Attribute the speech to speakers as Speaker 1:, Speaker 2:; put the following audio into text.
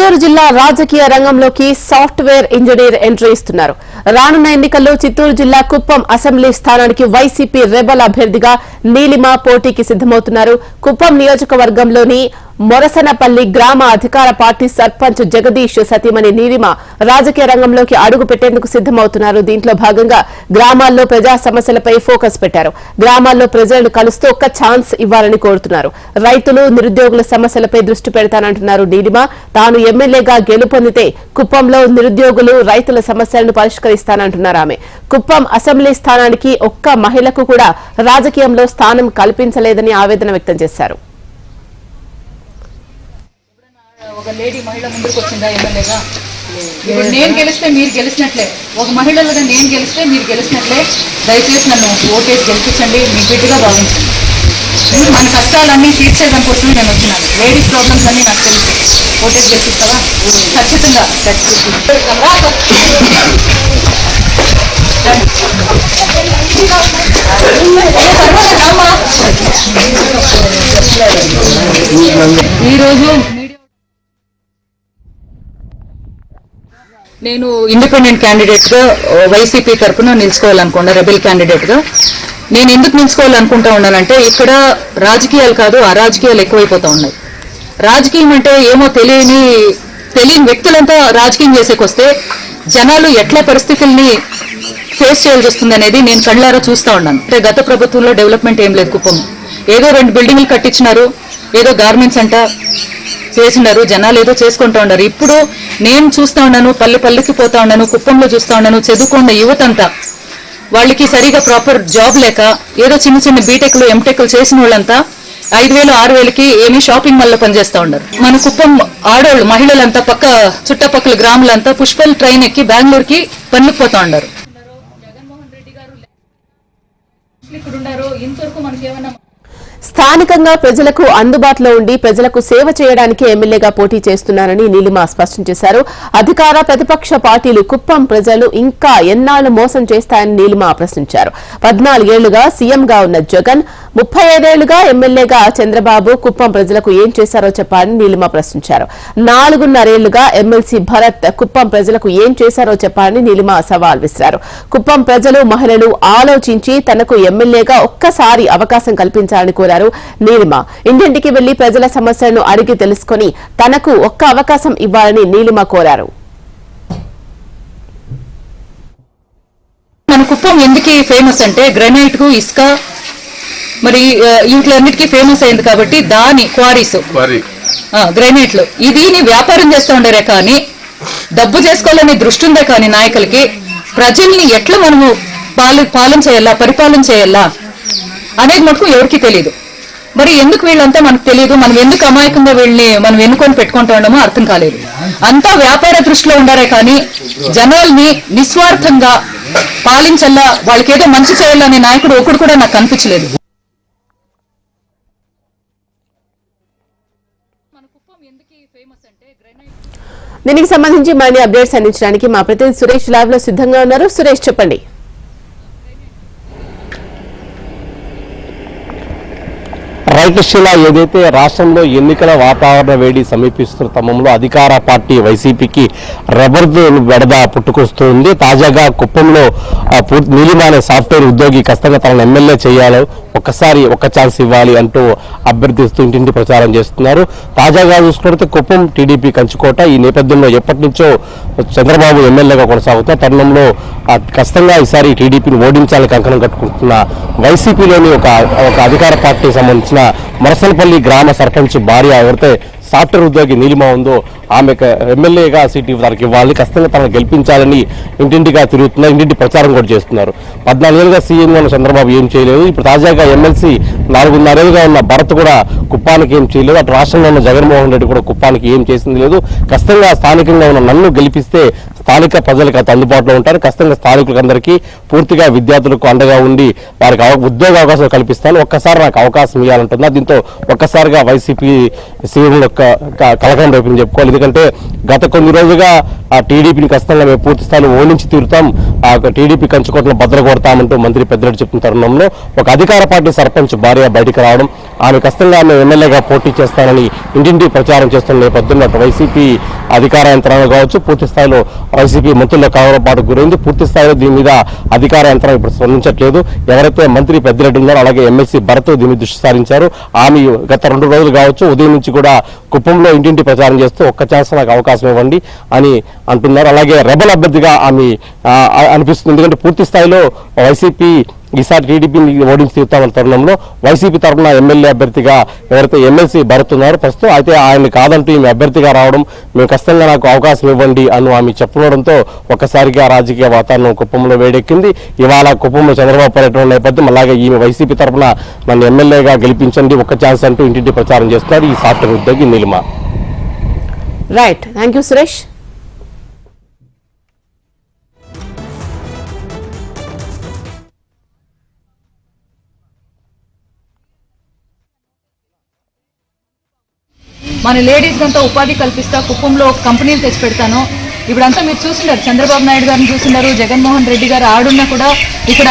Speaker 1: చిత్తూరు జిల్లా రాజకీయ రంగంలోకి సాఫ్ట్వేర్ ఇంజనీర్ ఎంట్రీ ఇస్తున్నారు. రానున్న ఎన్నికల్లో చిత్తూరు జిల్లా కుప్పం అసెంబ్లీ స్థానానికి వైసీపీ రెబల్ అభ్యర్థిగా నీలిమ పోటీకి సిద్దమవుతున్నారు. కుప్పం నియోజకవర్గంలోని మొరసనపల్లి గ్రామ అధికార పార్టీ సర్పంచ్ జగదీష్ సతీమణి నీలిమ రాజకీయ రంగంలోకి అడుగు పెట్టేందుకు సిద్దమవుతున్నారు. దీంట్లో భాగంగా గ్రామాల్లో ప్రజా సమస్యలపై ఫోకస్ పెట్టారు. గ్రామాల్లో ప్రజలను కలుస్తూ ఒక్క ఛాన్స్ ఇవ్వాలని కోరుతున్నారు. రైతులు, నిరుద్యోగుల సమస్యలపై దృష్టి పెడతానంటున్నారు నీలిమ. తాను ఎమ్మెల్యేగా గెలుపొందితే కుప్పంలో నిరుద్యోగులు, రైతుల సమస్యలను పరిష్కరిస్తానంటున్నారు ఆమె. కుప్పం అసెంబ్లీ స్థానానికి ఒక్క మహిళకు కూడా రాజకీయంలో స్థానం కల్పించలేదని ఆవేదన వ్యక్తం చేశారు.
Speaker 2: ఒక లేడీ మహిళ ముందుకు వచ్చిందా ఎమ్మెల్యేగా? ఇప్పుడు నేను గెలిస్తే మీరు గెలిచినట్లే, ఒక మహిళలుగా నేను గెలిస్తే మీరు గెలిచినట్లే. దయచేసి నన్ను ఓటేసి గెలిపించండి, మీ బిడ్డగా భావించండి. మన కష్టాలన్నీ తీర్చేదాని కోసమే నేను వచ్చినాను. లేడీస్ ప్రాబ్లమ్స్ అన్నీ నాకు తెలుసు. ఓటేసి గెలిపిస్తావా? ఖచ్చితంగా. ఈరోజు నేను ఇండిపెండెంట్ క్యాండిడేట్గా వైసీపీ తరఫున నిలుచుకోవాలనుకున్నా. రెబెల్ క్యాండిడేట్గా నేను ఎందుకు నిలుచుకోవాలనుకుంటా ఉన్నానంటే, ఇక్కడ రాజకీయాలు కాదు అరాజకీయాలు ఎక్కువైపోతూ ఉన్నాయి. రాజకీయం అంటే ఏమో తెలియని వ్యక్తులంతా రాజకీయం చేసేకొస్తే జనాలు ఎట్లా పరిస్థితుల్ని ఫేస్ చేయాల్సి వస్తుంది అనేది నేను కళ్ళారా చూస్తూ ఉన్నాను. అంటే గత ప్రభుత్వంలో డెవలప్మెంట్ ఏం లేదు. కుప్పం ఏదో 2 బిల్డింగ్లు కట్టించినారు, ఏదో గార్మెంట్స్ అంట చేసినారు, జనాలు ఏదో చేసుకుంటూ ఉన్నారు. ఇప్పుడు నేను చూస్తూ ఉన్నాను, పల్లెకి పోతా ఉన్నాను, కుప్పంలో చూస్తూ ఉన్నాను. చదువుకున్న యువతంతా వాళ్ళకి సరిగా ప్రాపర్ జాబ్ లేక ఏదో చిన్న బీటెక్లు, ఎంటెక్లు చేసిన వాళ్ళంతా 5,000, 6,000కి ఏమీ షాపింగ్ మాల్లో పనిచేస్తూ ఉన్నారు. మన కుప్పం ఆడవాళ్ళు, మహిళలంతా చుట్టపక్కల గ్రాములంతా పుష్పల్ ట్రైన్ ఎక్కి బెంగళూరుకి పనులకు పోతా ఉన్నారు. జగన్మోహన్ రెడ్డి గారు ఇక్కడ ఉన్నారు. ఇంతవరకు మనకేమన్నా
Speaker 1: స్థానికంగా ప్రజలకు అందుబాటులో ఉండి ప్రజలకు సేవ చేయడానికి ఎమ్మెల్యేగా పోటీ చేస్తున్నారని నీలిమ స్పష్టం చేశారు. అధికార ప్రతిపక్ష పార్టీలు కుప్పం ప్రజలు ఇంకా ఎన్నాళ్లు మోసం చేస్తాయని నీలిమ ప్రశ్నించారు. 14 ఏళ్లుగా సీఎంగా ఉన్న జగన్, 35 ఎమ్మెల్యేగా చంద్రబాబు కుప్పం ప్రజలకు ఏం చేశారో చెప్పాలని నీలిమ ప్రశ్నించారు. 4.5 ఏళ్లుగా ఎమ్మెల్సీ భరత్ కుప్పం ప్రజలకు ఏం చేశారో చెప్పాలని నీలిమ సవాల్ విసిరారు. కుప్పం ప్రజలు, మహిళలు ఆలోచించి తనకు ఎమ్మెల్యేగా ఒక్కసారి అవకాశం కల్పించాలని కోరారు నీలిమ. ఇంటింటికి వెళ్లి ప్రజల సమస్యలను అడిగి తెలుసుకుని తనకు ఒక్క అవకాశం ఇవ్వాలని నీలిమ కోరారు.
Speaker 2: మన కుప్పం ఎందుకు ఫేమస్ అంటే గ్రానైట్ కు, ఇసుక, మరి వీటిలన్నిటికీ ఫేమస్ అయింది కాబట్టి దాని క్వారీస్, గ్రానైట్లు దీని వ్యాపారం చేస్తూ ఉండరే కానీ డబ్బు చేసుకోవాలనే దృష్టి ఉందే కానీ నాయకులకి ప్రజల్ని ఎట్లా మనము పరిపాలన చేయాలా అనేది మటుకు ఎవరికి తెలియదు. మరి ఎందుకు వీళ్ళంతా మనకు తెలియదు, మనం ఎందుకు అమాయకంగా వీళ్ళని మనం ఎన్నుకొని పెట్టుకుంటూ ఉండమో అర్థం కాలేదు. అంతా వ్యాపార దృష్టిలో ఉండారే కానీ జనాల్ని నిస్వార్థంగా పాలించల్లా, వాళ్ళకి ఏదో మంచి చేయాలనే నాయకుడు ఒకడు కూడా నాకు కనిపించలేదు.
Speaker 1: దీనికి సంబంధించి మరిన్ని అప్డేట్స్ అందించడానికి మా ప్రతినిధి సురేష్ లైవ్ లో సిద్ధంగా ఉన్నారు. సురేష్, చెప్పండి.
Speaker 3: రైతుశీల ఏదైతే రాష్ట్రంలో ఎన్నికల వాతావరణ వేడి సమీపిస్తున్న క్రమంలో అధికార పార్టీ వైసీపీకి రబ్బర్దు బెడద పుట్టుకొస్తుంది. తాజాగా కుప్పంలో నీలిమ అనే సాఫ్ట్వేర్ ఉద్యోగి ఖచ్చితంగా తనను ఎమ్మెల్యే చేయాలి, ఒక్క ఛాన్స్ ఇవ్వాలి అంటూ అభ్యర్థిస్తూ ఇంటింటి ప్రచారం చేస్తున్నారు. తాజాగా చూసుకుంటే కుప్పం టీడీపీ కంచుకోట. ఈ నేపథ్యంలో ఎప్పటి నుంచో చంద్రబాబు ఎమ్మెల్యేగా కొనసాగుతున్న తరుణంలో ఖచ్చితంగా ఈసారి టీడీపీని ఓడించాలని కంకణం కట్టుకుంటున్న వైసీపీలోని ఒక అధికార పార్టీకి సంబంధించిన మొరసనపల్లి గ్రామ సర్పంచ్ భార్య ఎవరైతే సాఫ్ట్వేర్ ఉద్యోగి నీలిమ ఉందో ఆమెకు ఎమ్మెల్యేగా సీటు తనకి ఇవ్వాలి, ఖచ్చితంగా తనను గెలిపించాలని ఇంటింటిగా తిరుగుతున్నారు, ఇంటింటి ప్రచారం కూడా చేస్తున్నారు. 14 ఏళ్ళుగా సీఎంగా ఉన్న చంద్రబాబు ఏం చేయలేదు. ఇప్పుడు తాజాగా ఎమ్మెల్సీ 4.5 ఏళ్ళుగా ఉన్న భరత్ కూడా కుప్పానికి ఏం చేయలేదు. అటు రాష్ట్రంలో ఉన్న జగన్మోహన్ రెడ్డి కూడా కుప్పానికి ఏం చేసింది లేదు. ఖచ్చితంగా స్థానికంగా ఉన్న నన్ను గెలిపిస్తే స్థానిక ప్రజలకు అంత అందుబాటులో ఉంటారు, ఖచ్చితంగా స్థానికులందరికీ పూర్తిగా విద్యార్థులకు అండగా ఉండి వారికి ఉద్యోగ అవకాశాలు కల్పిస్తాను, ఒక్కసారి నాకు అవకాశం ఇవ్వాలంటున్నారు. దీంతో ఒక్కసారిగా వైసీపీ సీఎంలో కలకలం రేపని చెప్పుకోవాలి. ఎందుకంటే గత కొన్ని రోజులుగా ఆ టీడీపీని ఖచ్చితంగా మేము పూర్తి స్థాయిలో ఓడించి తీరుతాం, ఆ టీడీపీ కంచుకోవడం భద్ర కొడతామంటూ మంత్రి పెద్దిరెడ్డి చెప్పిన తరుణంలో ఒక అధికార పార్టీ సర్పంచ్ భార్య బయటికి రావడం, ఆమె ఖచ్చితంగా ఆమె ఎమ్మెల్యేగా పోటీ చేస్తానని ఇంటింటి ప్రచారం చేస్తున్న నేపథ్యంలో అటు వైసీపీ అధికార యంత్రాంగం కావచ్చు, పూర్తి స్థాయిలో వైసీపీ మంత్రుల కలవరపాటు గురైంది. పూర్తి స్థాయిలో దీని మీద అధికార యంత్రాంగం ఇప్పుడు స్పందించట్లేదు. ఎవరైతే మంత్రి పెద్దిరెడ్డి ఉన్నారో అలాగే ఎమ్మెల్సీ భరత్ దీని మీద దృష్టి సారించారు. ఆమె గత 2 రోజులు కావచ్చు ఉదయం నుంచి కూడా కుప్పంలో ఇంటింటి ప్రచారం చేస్తూ ఒక్క ఛాన్స్ నాకు అవకాశం ఇవ్వండి అని అంటున్నారు. అలాగే రెబల్ అభ్యర్థిగా ఆమె అనిపిస్తుంది. ఎందుకంటే పూర్తి స్థాయిలో వైసీపీ ఈసారి టీడీపీని ఓడించి తీరుతామన్న తరుణంలో వైసీపీ తరఫున ఎమ్మెల్యే అభ్యర్థిగా ఎవరైతే ఎమ్మెల్సీ భరత్ ఉన్నారో ప్రస్తుతం అయితే ఆయన కాదంటూ ఈమె అభ్యర్థిగా రావడం, మేము ఖచ్చితంగా నాకు అవకాశం ఇవ్వండి అని ఆమె చెప్పడంతో ఒక్కసారిగా రాజకీయ వాతావరణం కుప్పంలో వేడెక్కింది. ఇవాళ కుప్పంలో చంద్రబాబు పర్యటన నేపథ్యం, అలాగే ఈమె వైసీపీ తరఫున నన్ను ఎమ్మెల్యేగా గెలిపించండి ఒక్క ఛాన్స్ అంటూ ఇంటింటి ప్రచారం చేస్తున్నారు ఈ సాఫ్ట్వేర్ ఉద్యోగి Neelima.
Speaker 1: Right, thank you Suresh.
Speaker 2: మన లేడీస్ అంతా ఉపాధి కల్పిస్తా, కుప్పంలో కంపెనీలు తెచ్చి పెడతాను. ఇప్పుడంతా మీరు చూస్తున్నారు, చంద్రబాబు నాయుడు గారిని చూస్తున్నారు, జగన్మోహన్ రెడ్డి గారు ఆడున్నా కూడా ఇక్కడ